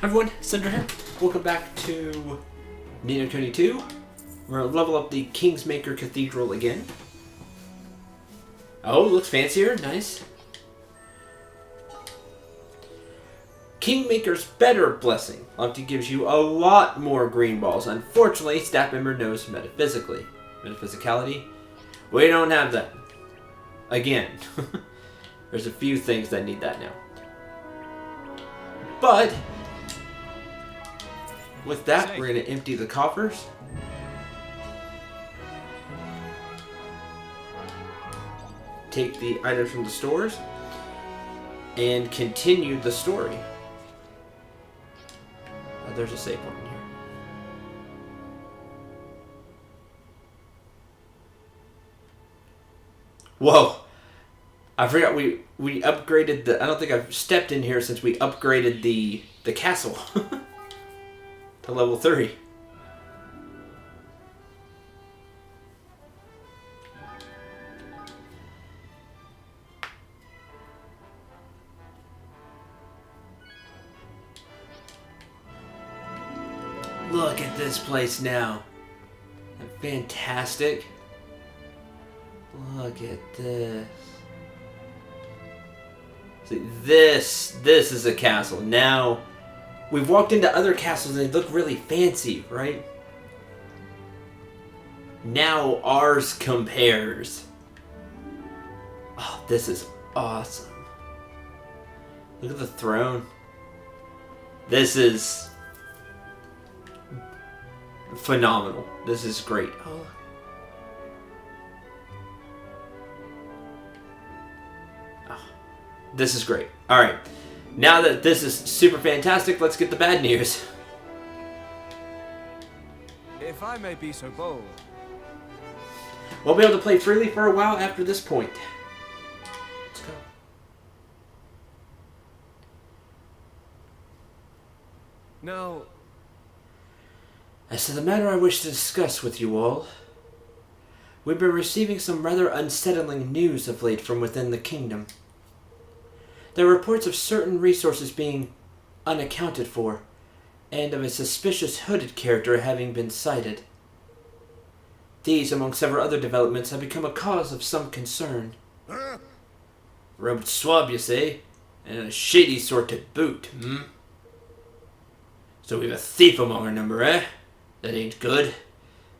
Hi everyone, Cendril here. Welcome back to Kuni 2. We're going to level up the Kingsmaker Cathedral again. Oh, looks fancier. Nice. Kingmaker's Better Blessing. Opti gives you a lot more green balls. Unfortunately, Staff Member knows Metaphysicality. We don't have that. Again. There's a few things that need that now. But with that, we're going to empty the coffers. Take the items from the stores. And continue the story. There's a save point in here. Whoa! I forgot we upgraded the... I don't think I've stepped in here since we upgraded the castle. To level 3. Look at this place now. Fantastic. Look at this. See, this is a castle. Now, we've walked into other castles and they look really fancy, right? Now ours compares. Oh, this is awesome. Look at the throne. This is phenomenal. This is great. Oh. This is great. Alright. Now that this is super fantastic, let's get the bad news. If I may be so bold. We'll be able to play freely for a while after this point. Let's go. Now, as to the matter I wish to discuss with you all, we've been receiving some rather unsettling news of late from within the kingdom. There are reports of certain resources being unaccounted for, and of a suspicious hooded character having been sighted. These, among several other developments, have become a cause of some concern. Robed swab, you say? And a shady sort to boot, So we've a thief among our number, eh? That ain't good.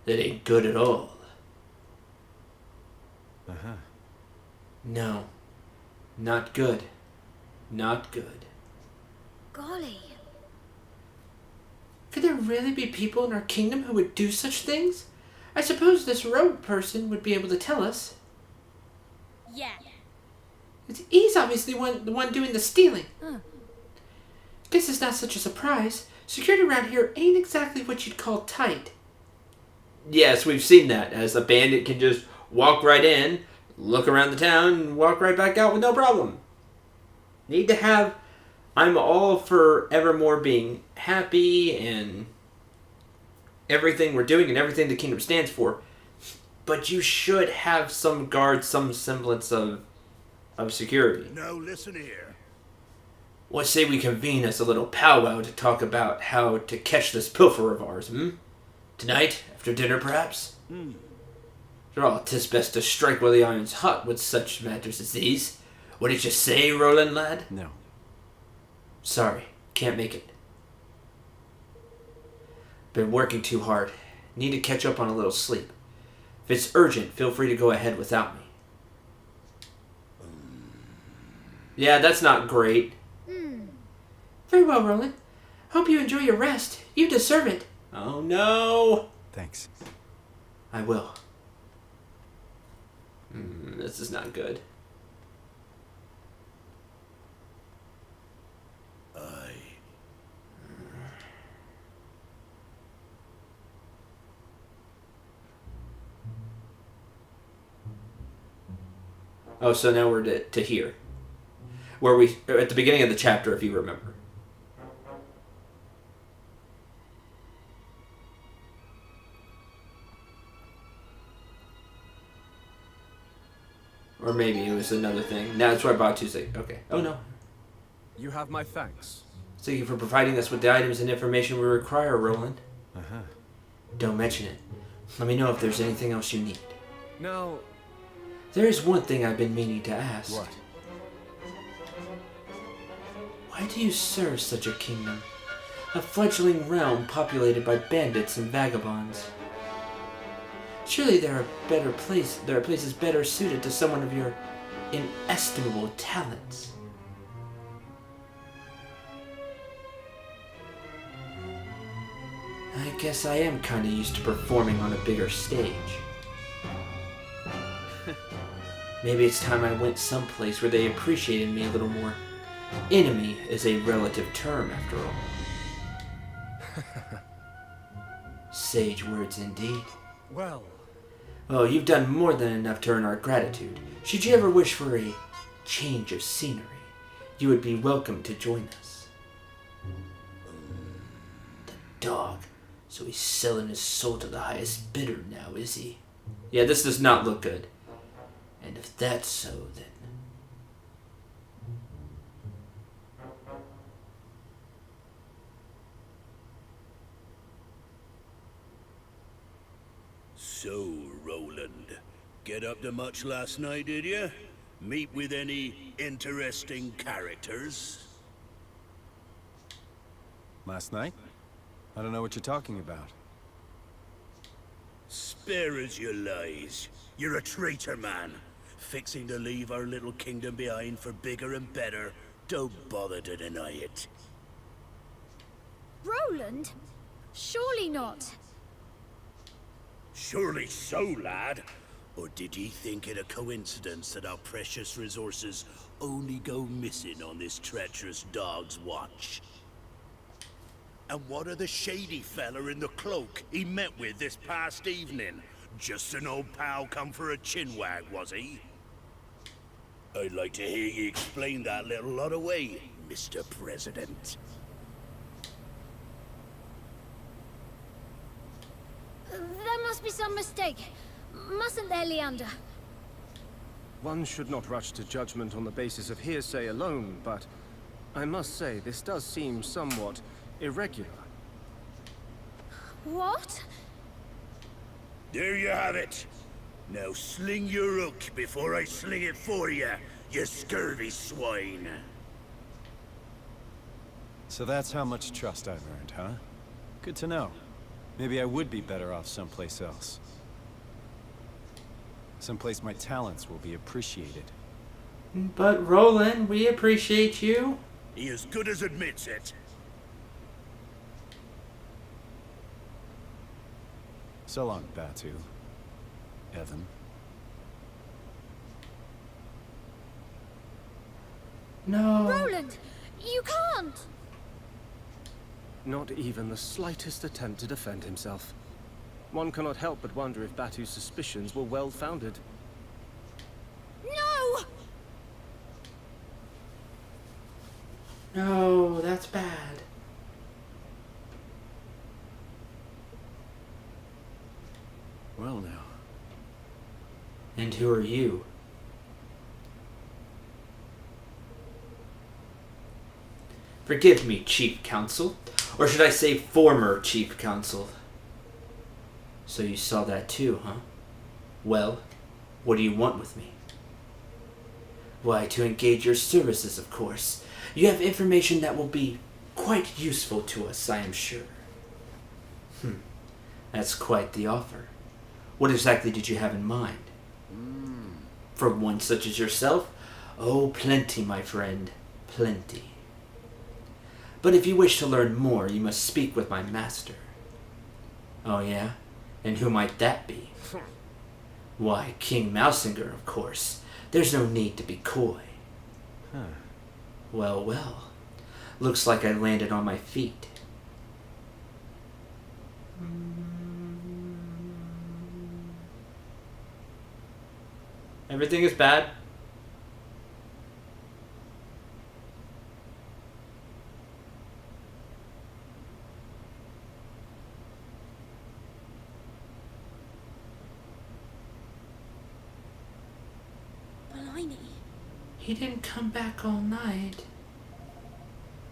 That ain't good at all. No. Not good. Not good. Golly. Could there really be people in our kingdom who would do such things? I suppose this rogue person would be able to tell us. Yeah. He's obviously the one doing the stealing. Guess it's not such a surprise. Security around here ain't exactly what you'd call tight. Yes, we've seen that, as a bandit can just walk right in, look around the town, and walk right back out with no problem. Need to have... I'm all for evermore being happy and everything we're doing and everything the kingdom stands for. But you should have some guard, some semblance of security. No, listen here. What say we convene as a little powwow to talk about how to catch this pilfer of ours, Tonight, after dinner, perhaps? After all, 'tis best to strike while the iron's hot with such matters as these. What did you say, Roland, lad? no. Sorry, can't make it. Been working too hard. Need to catch up on a little sleep. If it's urgent, feel free to go ahead without me. Yeah, that's not great. Very well, Roland. Hope you enjoy your rest. You deserve it. Oh, no. Thanks. I will. This is not good. Oh, so now we're to here. Where we... At the beginning of the chapter, if you remember. Or maybe it was another thing. Now that's where I bought Tuesday. Okay. Oh, no. You have my thanks. Thank you for providing us with the items and information we require, Roland. Uh-huh. Don't mention it. Let me know if there's anything else you need. Now... There is one thing I've been meaning to ask. What? Why do you serve such a kingdom? A fledgling realm populated by bandits and vagabonds. Surely there are places better suited to someone of your inestimable talents. I guess I am kinda used to performing on a bigger stage. Maybe it's time I went someplace where they appreciated me a little more. Enemy is a relative term, after all. Sage words indeed. Well... Oh, you've done more than enough to earn our gratitude. Should you ever wish for a change of scenery, you would be welcome to join us. The dog. So he's selling his soul to the highest bidder now, is he? Yeah, this does not look good. And if that's so, then... So, Roland, get up to much last night, did you? Meet with any interesting characters? Last night? I don't know what you're talking about. Spare us your lies. You're a traitor, man. Fixing to leave our little kingdom behind for bigger and better. Don't bother to deny it. Roland? Surely not. Surely so, lad. Or did ye think it a coincidence that our precious resources only go missing on this treacherous dog's watch? And what of the shady fella in the cloak he met with this past evening? Just an old pal come for a chinwag, was he? I'd like to hear ye explain that little lot away, Mr. President. There must be some mistake. Mustn't there, Leander? One should not rush to judgment on the basis of hearsay alone, but I must say this does seem somewhat irregular. What? There you have it. Now sling your hook before I sling it for you, you scurvy swine. So that's how much trust I've earned, huh? Good to know. Maybe I would be better off someplace else. Someplace my talents will be appreciated. But Roland, we appreciate you. He as good as admits it. So long, Batu. Evan. No. Roland! You can't! Not even the slightest attempt to defend himself. One cannot help but wonder if Batu's suspicions were well-founded. No! No, that's bad. Well now. And who are you? Forgive me, Chief Counsel. Or should I say former Chief Counsel? So you saw that too, huh? Well, what do you want with me? Why, to engage your services, of course. You have information that will be quite useful to us, I am sure. That's quite the offer. What exactly did you have in mind? For one such as yourself? Oh, plenty, my friend. Plenty. But if you wish to learn more, you must speak with my master. Oh, yeah? And who might that be? Why, King Mousinger, of course. There's no need to be coy. Huh. Well, well. Looks like I landed on my feet. Everything is bad. Blimey. He didn't come back all night.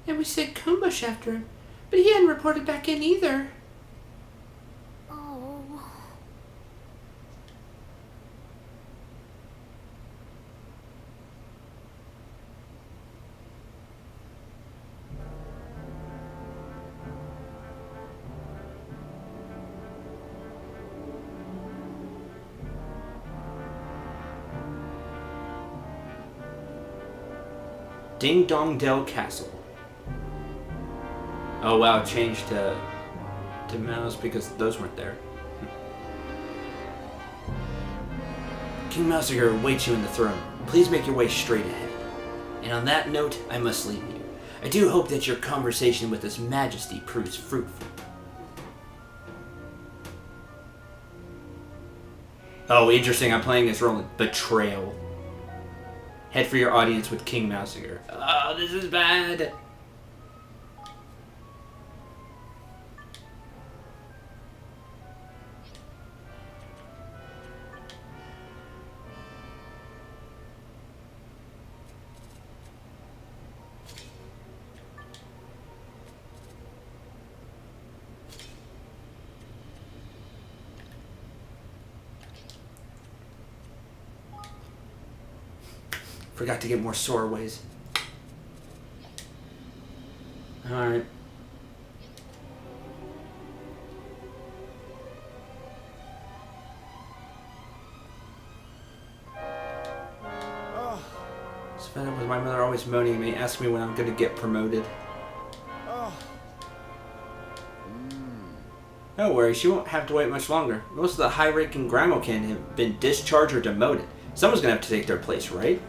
And we sent Kumbush after him, but he hadn't reported back in either. Oh. Ding Dong Dell Castle. Oh wow, it changed to mouse because those weren't there. King Mousegar awaits you in the throne. Please make your way straight ahead. And on that note, I must leave you. I do hope that your conversation with His Majesty proves fruitful. Oh, interesting. I'm playing this role in Betrayal. Head for your audience with King Mousegar. Oh, this is bad. Forgot to get more soraways. Alright. So fed up with my mother always moaning at me, asking me when I'm going to get promoted. Don't worry, she won't have to wait much longer. Most of the high-ranking Gramokin have been discharged or demoted. Someone's going to have to take their place, right?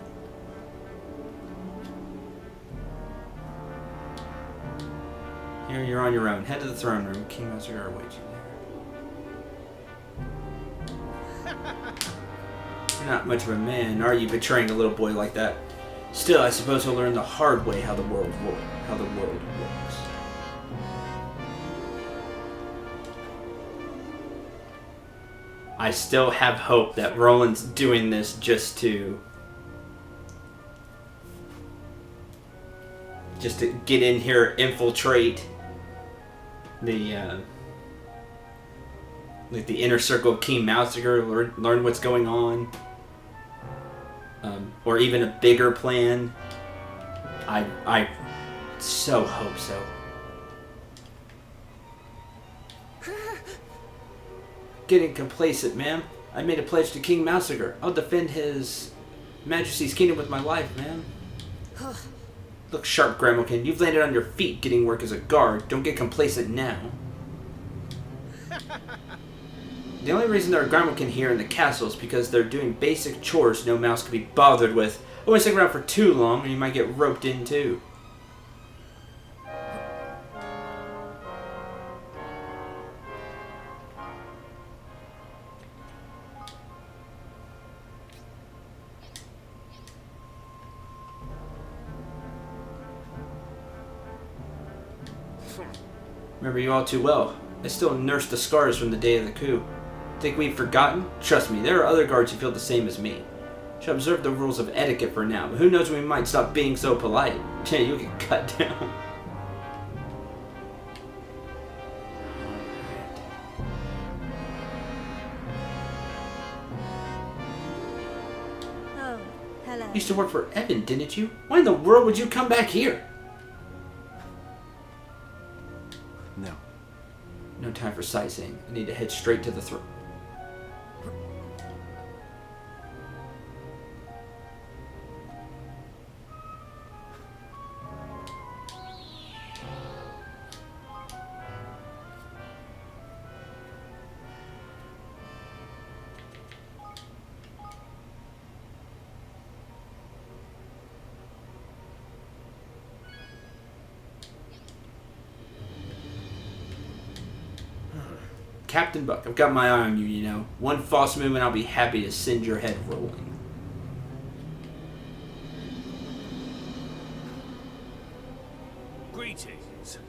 Here, you're on your own. Head to the throne room. King Mousegar awaits you there. You're not much of a man, are you, betraying a little boy like that? Still, I suppose he'll learn the hard way how the world works. I still have hope that Roland's doing this just to get in here, infiltrate the like the inner circle of King Mousegar, learn what's going on, or even a bigger plan. I so hope so. Getting complacent, ma'am. I made a pledge to King Mousegar. I'll defend His Majesty's kingdom with my life, ma'am. Look sharp, Gramokin. You've landed on your feet getting work as a guard. Don't get complacent now. The only reason there are Gramokin here in the castle is because they're doing basic chores no mouse can be bothered with. I won't stick around for too long, and you might get roped in too. Remember you all too well. I still nurse the scars from the day of the coup. Think we've forgotten? Trust me, there are other guards who feel the same as me. Should observe the rules of etiquette for now, but who knows when we might stop being so polite. You'll get cut down. Oh, hello. You used to work for Evan, didn't you? Why in the world would you come back here? No. No time for sightseeing. I need to head straight to the throne. Captain Buck, I've got my eye on you, you know. One false move and I'll be happy to send your head rolling. Greetings.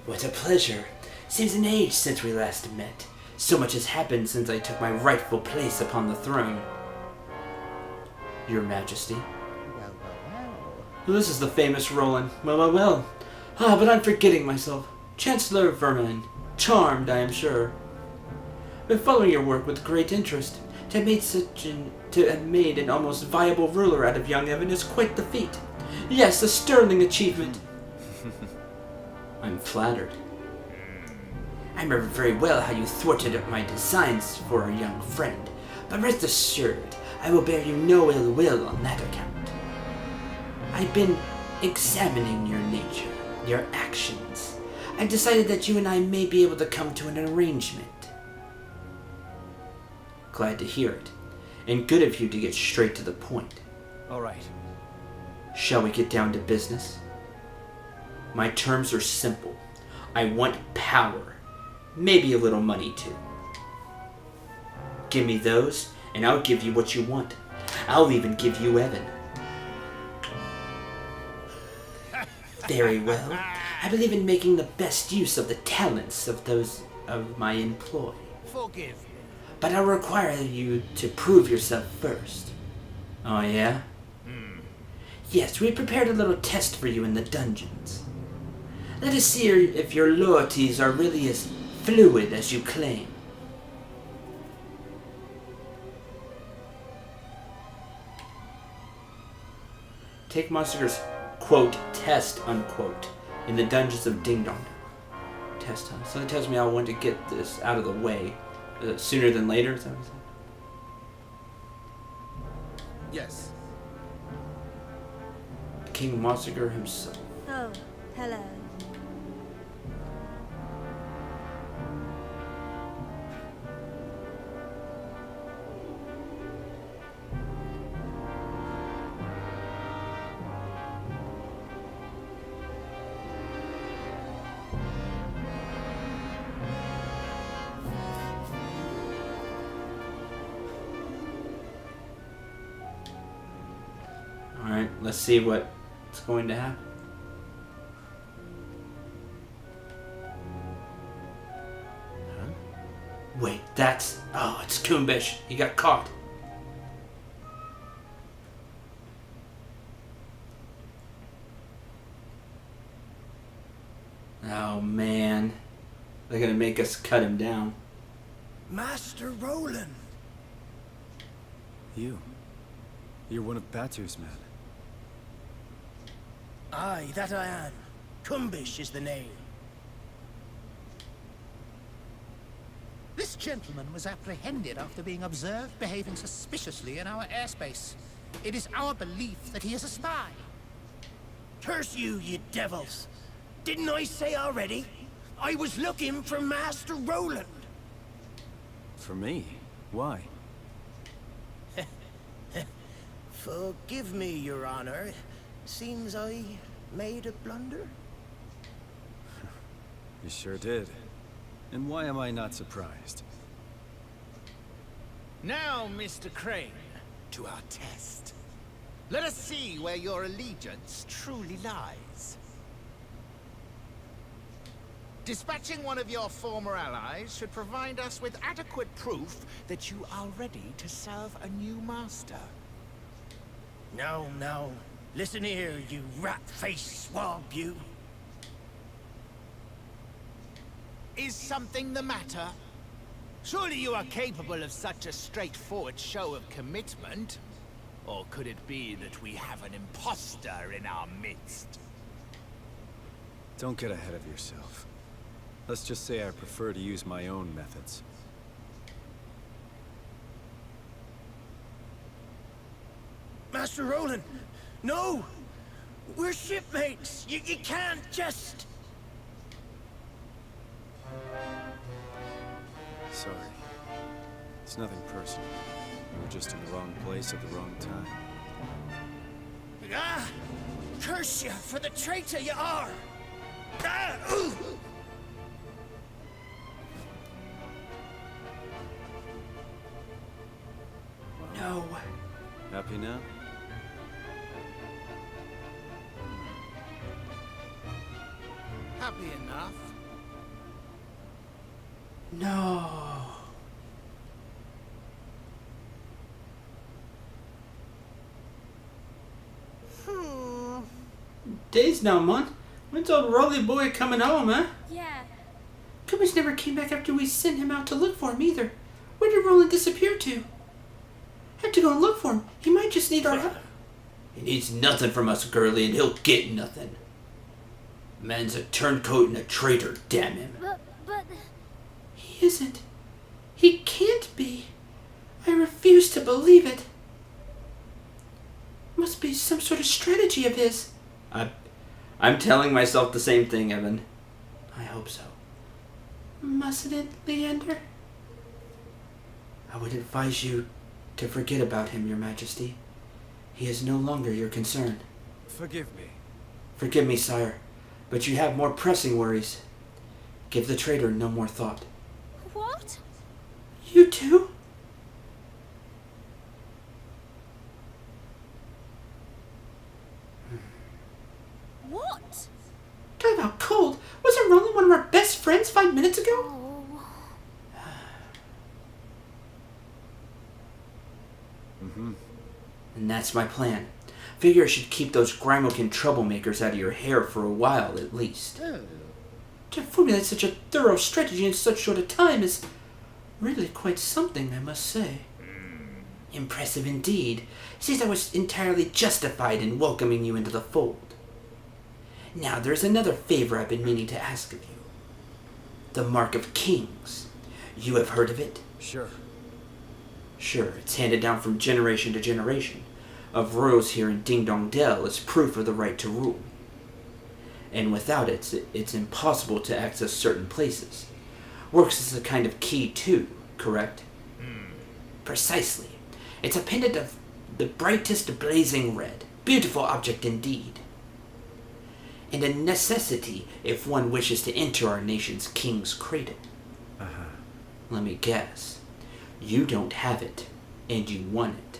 What a pleasure. Seems an age since we last met. So much has happened since I took my rightful place upon the throne. Your Majesty. Well, well, well. This is the famous Roland. Well. But I'm forgetting myself. Chancellor Vernon. Charmed, I am sure. Been following your work with great interest. To have made an almost viable ruler out of young Evan is quite the feat. Yes, a sterling achievement. I'm flattered. I remember very well how you thwarted my designs for our young friend, but rest assured, I will bear you no ill will on that account. I've been examining your nature, your actions. I've decided that you and I may be able to come to an arrangement. Glad to hear it, and good of you to get straight to the point. All right. Shall we get down to business? My terms are simple. I want power. Maybe a little money too. Give me those, and I'll give you what you want. I'll even give you Evan. Very well. I believe in making the best use of the talents of those of my employ. Forgive me. But I'll require you to prove yourself first. Oh yeah? Yes, we prepared a little test for you in the dungeons. Let us see if your loyalties are really as fluid as you claim. Take Monster's, quote, test, unquote, in the dungeons of Ding Dong. Test, huh? So that tells me I want to get this out of the way sooner than later, is that what you said? Yes. King Monster himself. Oh, hello. Alright, let's see what's going to happen. Wait, that's... Oh, it's Kumbish. He got caught. Oh, man. They're gonna make us cut him down. Master Roland. You're one of Batu's men. Aye, that I am. Kumbish is the name. This gentleman was apprehended after being observed behaving suspiciously in our airspace. It is our belief that he is a spy. Curse you, you devils! Didn't I say already? I was looking for Master Roland. For me? Why? Forgive me, Your Honor. Seems I made a blunder. You sure did. And why am I not surprised? Now, Mr. Crane, to our test. Let us see where your allegiance truly lies. Dispatching one of your former allies should provide us with adequate proof that you are ready to serve a new master. No. Listen here, you rat-faced swab, you. Is something the matter? Surely you are capable of such a straightforward show of commitment? Or could it be that we have an imposter in our midst? Don't get ahead of yourself. Let's just say I prefer to use my own methods. Master Roland, no! We're shipmates! You can't just... Sorry. It's nothing personal. You were just in the wrong place at the wrong time. Ah! Curse you for the traitor you are! Ah! Ooh! No. Happy now? Happy enough. No. Days now, Mon. When's old Rolly boy coming home, huh? Yeah. Cummins never came back after we sent him out to look for him either. Where did Roland disappear to? Have to go and look for him. He might just need our help. He needs nothing from us, girlie, and he'll get nothing. Man's a turncoat and a traitor, damn him. But... He isn't. He can't be. I refuse to believe it. Must be some sort of strategy of his. I'm telling myself the same thing, Evan. I hope so. Mustn't it, Leander? I would advise you to forget about him, Your Majesty. He is no longer your concern. Forgive me. Forgive me, sire, but you have more pressing worries. Give the traitor no more thought. What? You too? What? Talk about cold. Wasn't Roland one of our best friends 5 minutes ago? Oh. And that's my plan. Figure I should keep those Grimokin troublemakers out of your hair for a while at least. To formulate such a thorough strategy in such short a time is really quite something, I must say. Impressive indeed. Seems I was entirely justified in welcoming you into the fold. Now there's another favor I've been meaning to ask of you. The Mark of Kings. You have heard of it? Sure. Sure, it's handed down from generation to generation of royals here in Ding Dong Dell as proof of the right to rule. And without it, it's impossible to access certain places. Works as a kind of key too, correct? Precisely. It's a pendant of the brightest blazing red. Beautiful object indeed. And a necessity if one wishes to enter our nation's king's cradle. Let me guess. You don't have it, and you want it.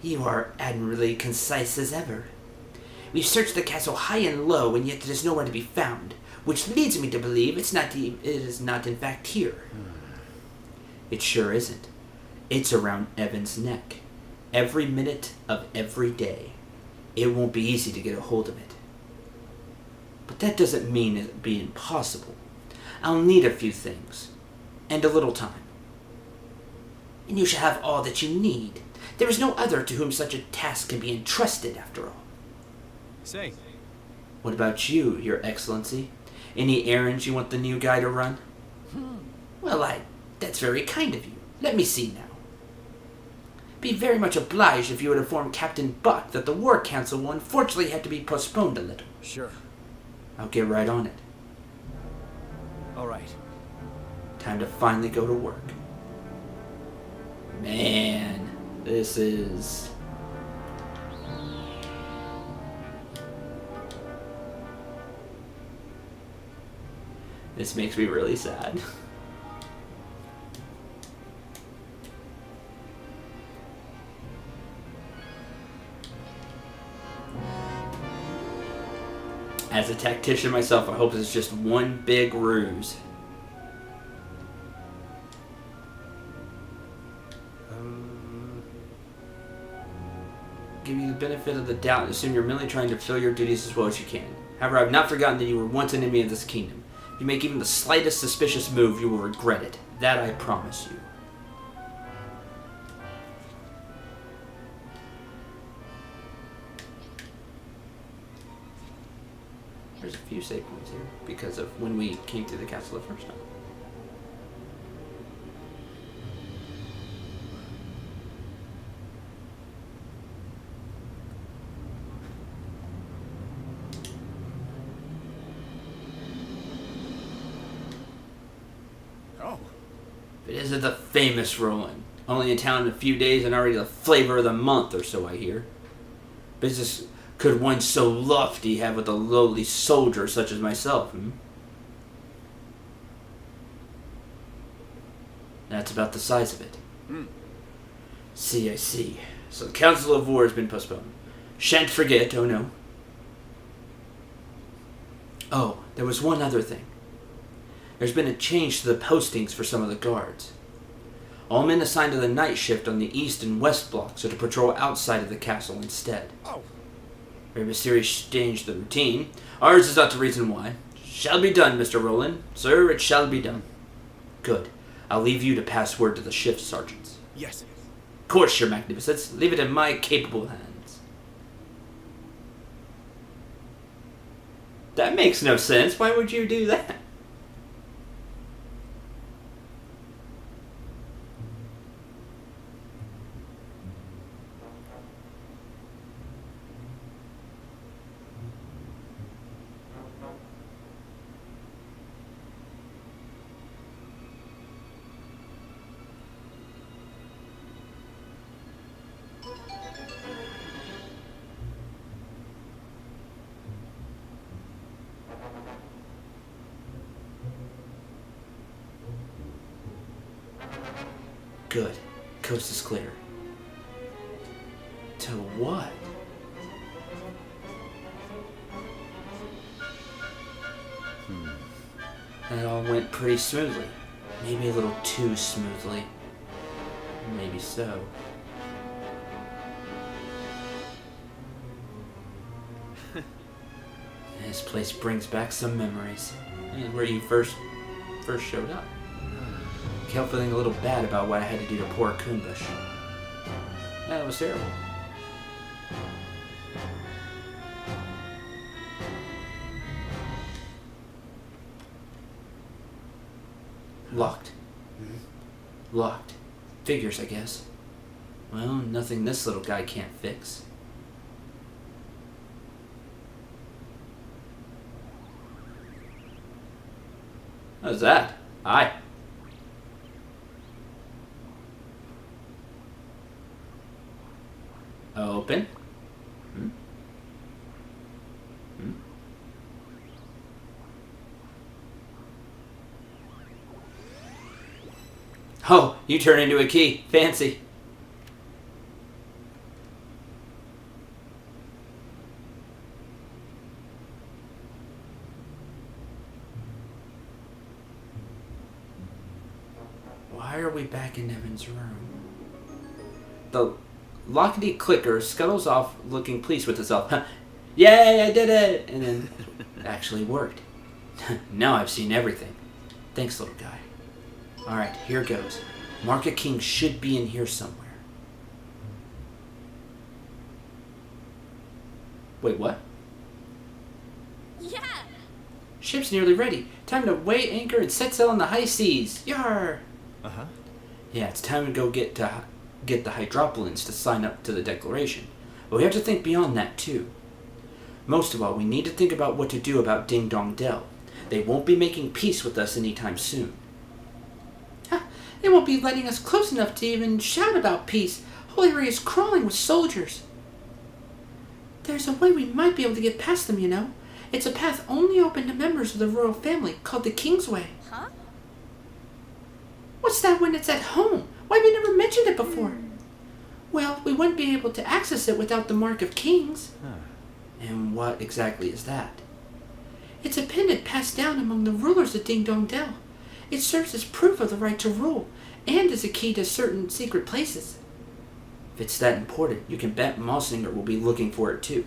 You are admirably concise as ever. We've searched the castle high and low, and yet it is nowhere to be found, which leads me to believe it is not in fact here. It sure isn't. It's around Evan's neck, every minute of every day. It won't be easy to get a hold of it. But that doesn't mean it'll be impossible. I'll need a few things, and a little time. And you shall have all that you need. There is no other to whom such a task can be entrusted, after all. Say. What about you, Your Excellency? Any errands you want the new guy to run? Well, that's very kind of you. Let me see now. Be very much obliged if you would inform Captain Buck that the War Council will unfortunately have to be postponed a little. Sure. I'll get right on it. All right. Time to finally go to work. Man, this is... This makes me really sad. As a tactician myself, I hope it's just one big ruse. Give you the benefit of the doubt and assume you're merely trying to fill your duties as well as you can. However, I have not forgotten that you were once an enemy of this kingdom. If you make even the slightest suspicious move, you will regret it. That I promise you. There's a few save points here because of when we came through the castle the first time. Oh. It isn't the famous Roland. Only in town in a few days and already the flavor of the month or so, I hear. Business could one so lofty have with a lowly soldier such as myself, That's about the size of it. See, I see. So the Council of War has been postponed. Shan't forget, oh no. Oh, there was one other thing. There's been a change to the postings for some of the guards. All men assigned to the night shift on the east and west blocks are to patrol outside of the castle instead. Oh. Very mysterious change to the routine. Ours is not the reason why. Shall be done, Mr. Roland. Sir, it shall be done. Good. I'll leave you to pass word to the shift sergeants. Yes. Of course, Your Magnificence. Leave it in my capable hands. That makes no sense. Why would you do that? Good. Coast is clear. To what? That all went pretty smoothly. Maybe a little too smoothly. Maybe so. This place brings back some memories. And where you first showed up. Kept feeling a little bad about what I had to do to poor Coonbush. Yeah, that was terrible. Locked. Locked. Figures, I guess. Well, nothing this little guy can't fix. How's that? Hi. Open. Oh, you turn into a key. Fancy. Why are we back in Evan's room? The lockety clicker scuttles off looking pleased with itself. Yay, I did it! And then it actually worked. Now I've seen everything. Thanks, little guy. Alright, here goes. Market King should be in here somewhere. Wait, what? Yeah. Ship's nearly ready. Time to weigh anchor and set sail on the high seas. Yar! Uh-huh. Yeah, it's time to go get the Hydropolians to sign up to the declaration. But we have to think beyond that, too. Most of all, we need to think about what to do about Ding Dong Dell. They won't be making peace with us anytime soon. They won't be letting us close enough to even shout about peace. Whole area is crawling with soldiers. There's a way we might be able to get past them, you know. It's a path only open to members of the royal family, called the Kingsway. Huh? What's that when it's at home? Why have we never mentioned it before? Well, we wouldn't be able to access it without the Mark of Kings. And what exactly is that? It's a pendant passed down among the rulers of Ding Dong Dell. It serves as proof of the right to rule, and as a key to certain secret places. If it's that important, you can bet Mossinger will be looking for it too.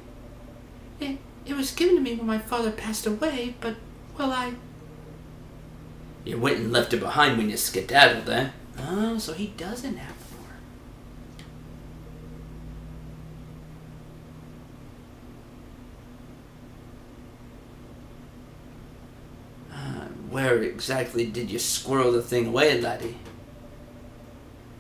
It was given to me when my father passed away, but, well, You went and left it behind when you skedaddled, eh? Oh, so he doesn't have more. Where exactly did you squirrel the thing away, laddie?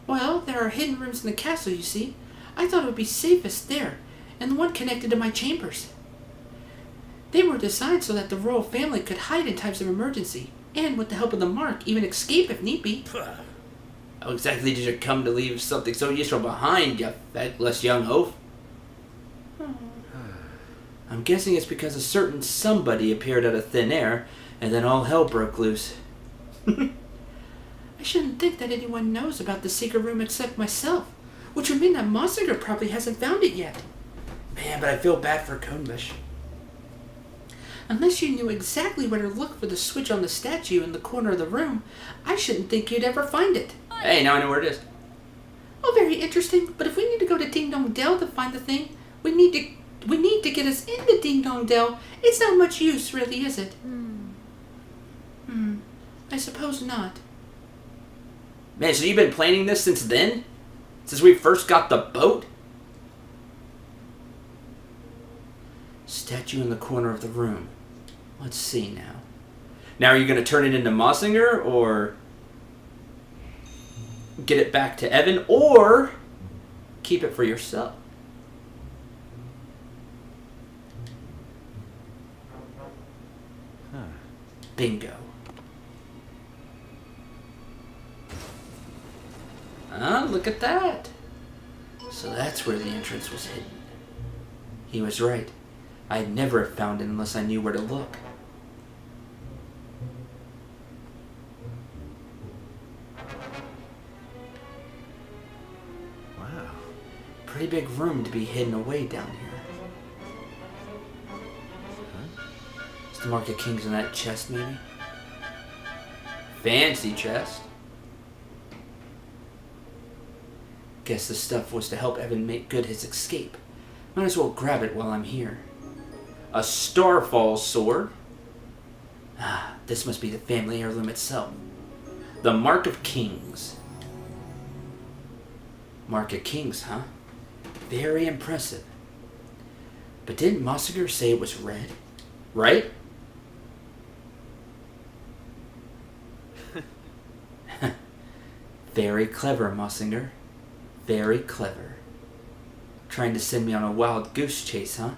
Well, there are hidden rooms in the castle, you see. I thought it would be safest there, and the one connected to my chambers. They were designed so that the royal family could hide in times of emergency, and with the help of the Mark, even escape if need be. How exactly did you come to leave something so useful behind, you feckless young oaf? I'm guessing it's because a certain somebody appeared out of thin air, and then all hell broke loose. I shouldn't think that anyone knows about the secret room except myself, which would mean that Mossinger probably hasn't found it yet. Man, but I feel bad for Conebush. Unless you knew exactly where to look for the switch on the statue in the corner of the room, I shouldn't think you'd ever find it. Hey, now I know where it is. Oh, very interesting. But if we need to go to Ding Dong Dell to find the thing, we need to get us into Ding Dong Dell. It's not much use, really, is it? I suppose not. Man, so you've been planning this since then? Since we first got the boat? Statue in the corner of the room. Let's see now. Now, are you going to turn it into Mossinger, or get it back to Evan, or keep it for yourself? Bingo. Ah, look at that. So that's where the entrance was hidden. He was right. I'd never have found it unless I knew where to look. Wow. Pretty big room to be hidden away down here. Is the Mark of Kings in that chest, maybe? Fancy chest. Guess the stuff was to help Evan make good his escape. Might as well grab it while I'm here. A Starfall sword. Ah, this must be the family heirloom itself. The Mark of Kings. Mark of Kings, huh? Very impressive. But didn't Mossiger say it was red? Right? Very clever, Mossinger. Very clever. Trying to send me on a wild goose chase, huh?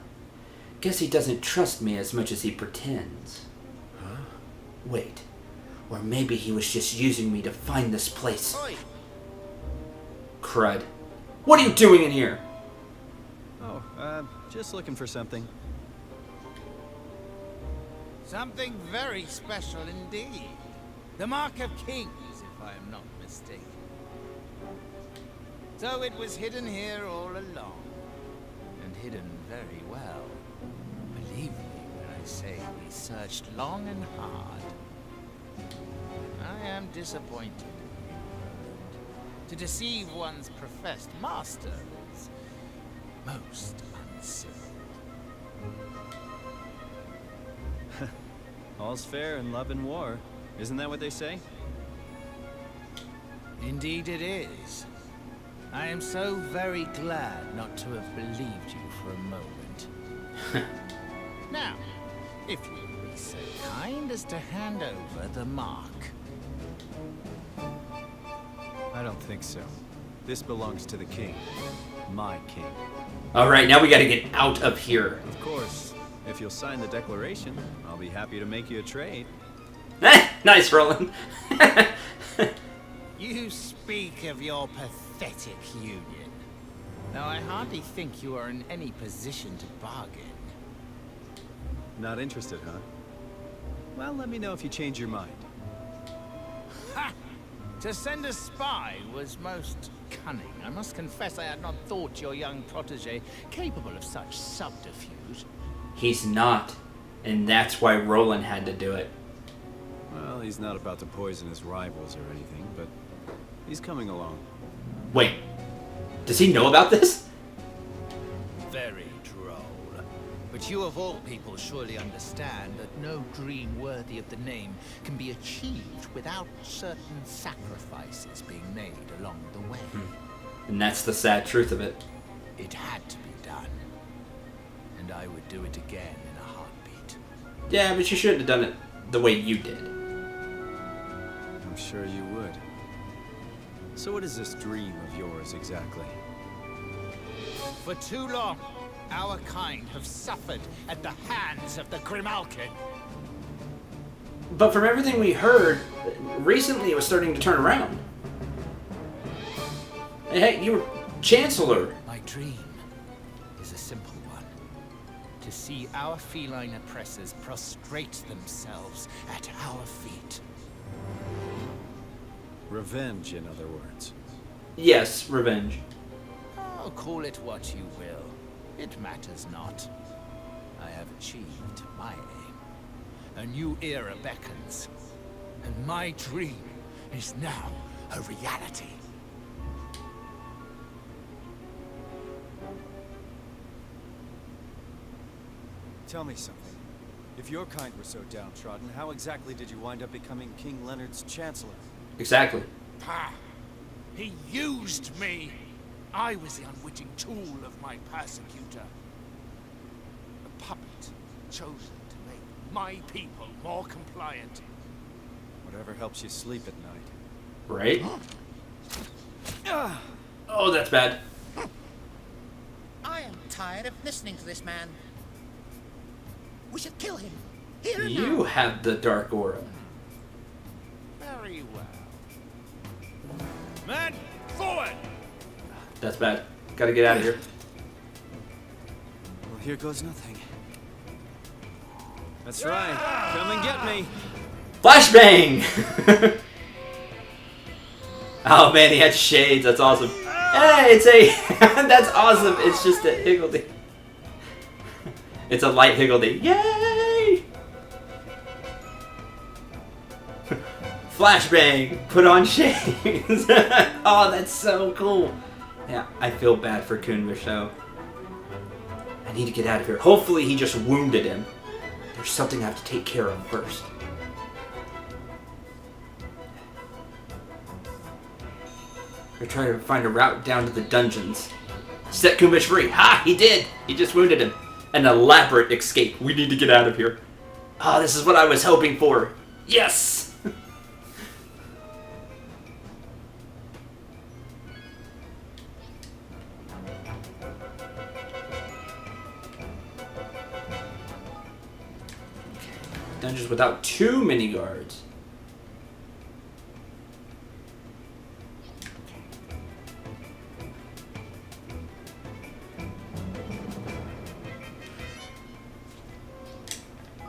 Guess he doesn't trust me as much as he pretends. Huh? Wait. Or maybe he was just using me to find this place. Oi! Crud. What are you doing in here? Oh, just looking for something. Something very special indeed. The Mark of Kings, if I am not mistaken. So it was hidden here all along. And hidden very well. Believe me when I say we searched long and hard. I am disappointed in you, Revenant. To deceive one's professed master is most uncivil. All's fair in love and war. Isn't that what they say? Indeed it is. I am so very glad not to have believed you for a moment. Now, if you will be so kind as to hand over the mark. I don't think so. This belongs to the king. My king. Alright, now we gotta get out of here. Of course, if you'll sign the declaration, I'll be happy to make you a trade. Nice, Roland. You speak of your pathetic union. Now, I hardly think you are in any position to bargain. Not interested, huh? Well, let me know if you change your mind. Ha! To send a spy was most cunning. I must confess I had not thought your young protege capable of such subterfuge. He's not. And that's why Roland had to do it. Well, he's not about to poison his rivals or anything, but he's coming along. Wait. Does he know about this? Very droll. But you of all people surely understand that no dream worthy of the name can be achieved without certain sacrifices being made along the way. And that's the sad truth of it. It had to be done. And I would do it again in a heartbeat. Yeah, but you shouldn't have done it the way you did. I'm sure you would. So what is this dream of yours exactly? For too long, our kind have suffered at the hands of the Grimalkin. But from everything we heard, recently it was starting to turn around. Hey, you were Chancellor. My dream is a simple one. To see our feline oppressors prostrate themselves at our feet. Revenge, in other words. Yes, revenge. Oh, call it what you will. It matters not. I have achieved my aim. A new era beckons. And my dream is now a reality. Tell me something. If your kind were so downtrodden, how exactly did you wind up becoming King Leonard's Chancellor? Exactly. Ah, he used me. I was the unwitting tool of my persecutor. A puppet chosen to make my people more compliant. Whatever helps you sleep at night. Right? Oh, that's bad. I am tired of listening to this man. We should kill him. Here and You now. have the dark aura. Very well. Men, forward! That's bad. Gotta get out of here. Well, here goes nothing. That's right. Come and get me. Flashbang! Oh man, he had shades. That's awesome. Hey, it's a... That's awesome. It's just a Higgledy. It's a light Higgledy. Yay! Flashbang! Put on shades. Oh, that's so cool. Yeah, I feel bad for Kunvish though. I need to get out of here. Hopefully he just wounded him. There's something I have to take care of first. We're trying to find a route down to the dungeons. Set Kunvish free. Ha! He did! He just wounded him. An elaborate escape. We need to get out of here. Ah, this is what I was hoping for. Yes! Dungeons without too many guards.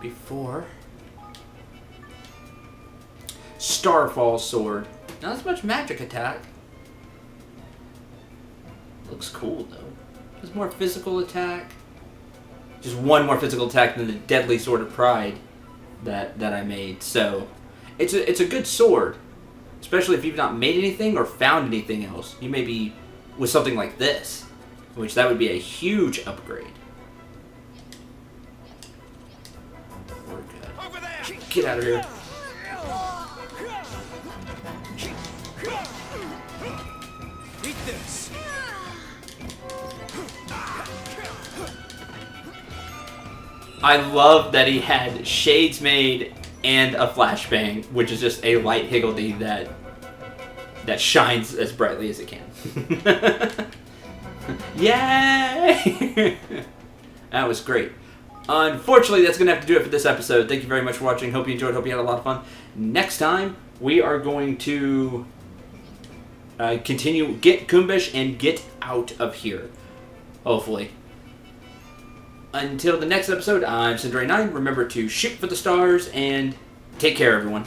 Before Starfall Sword. Not as much magic attack. Looks cool though. There's more physical attack. Just one more physical attack than the Deadly Sword of Pride that I made. So it's a good sword. Especially if you've not made anything or found anything else. You may be with something like this. Which that would be a huge upgrade. We're good. Over there! Get out of here. Eat this! I love that he had shades made and a flashbang, which is just a light Higgledy that shines as brightly as it can. Yay! That was great. Unfortunately, that's going to have to do it for this episode. Thank you very much for watching. Hope you enjoyed. Hope you had a lot of fun. Next time, we are going to continue, get Kunvish and get out of here. Hopefully. Until the next episode, I'm Cendril9. Remember to shoot for the stars and take care, everyone.